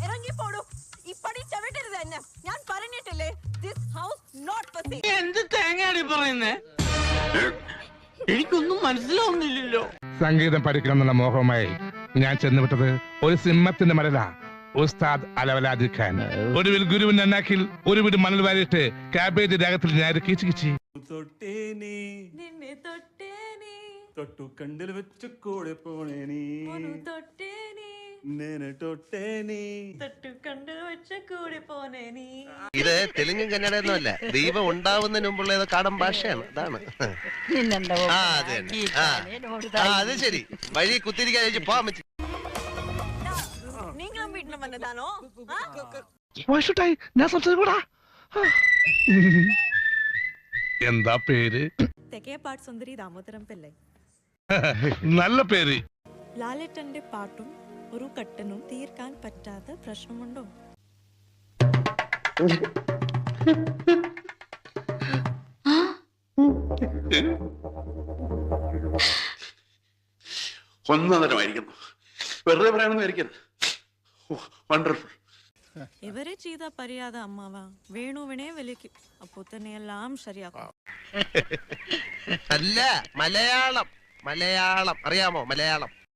ഇറങ്ങിപ്പോടൂ. ഈ പടി ചവിട്ടരുത് എന്നെ. ഞാൻ പറഞ്ഞിട്ടില്ലേ, this house not for sale. എന്ത് തേങ്ങയാടി പറയുന്നേ? എനിക്കൊന്നും മനസ്സിലാവുന്നില്ലല്ലോ. സംഗീതം പഠിക്കണമെന്നുള്ള മോഹവുമായി ഞാൻ ചെന്നുവിട്ടത് ഒരു സിംഹത്തിന്റെ മരല. ഉസ്താദ് അലവലാദി ഖാൻ. ഒടുവിൽ ഗുരുവിന്റെ അണ്ണാക്കിൽ ഒരു വീട് മണൽ വാരിയിട്ട് കാബേജ് രാഗത്തിൽ ഞാൻ കീച്ചു കിച്ചി. തൊട്ടു കണ്ടിൽ വെച്ച് കൂടെ പോണേനി ഇത് തെലുങ്കും കന്നഡയൊന്നുമല്ല, ദൈവം ഉണ്ടാവുന്നതിന് മുമ്പുള്ള ഏതോ കാടൻ ഭാഷയാണ്. അതാണ്. അത് ശരി, വഴി കുത്തിരിക്കാൻ പോവാൻ പറ്റി. നിങ്ങളും വീട്ടിൽ വന്നതാണോ? ഞാൻ സംസാരിക്കൂടാ. എന്താ പേര്? തെക്കേപ്പാട്ട് സുന്ദരി ദാമോദരം പിള്ളൈ. നല്ല പേര്. ലാലേട്ടന്റെ പാട്ടും ഒരു കട്ടനും തീർക്കാൻ പറ്റാത്ത പ്രശ്നമുണ്ടോ? ഒന്നരമായിരിക്കുന്നു. വെറുതെ പറയാനൊന്നും ആയിരിക്കരുത്. വണ്ടർഫുൾ. ഇവരെ ചെയ്ത പരിയാത അമ്മാവ വേണുവിനെ വിളിക്കും. അപ്പോ തന്നെ എല്ലാം ശരിയാക്കും. അല്ല, മലയാളം അറിയാമോ? മലയാളം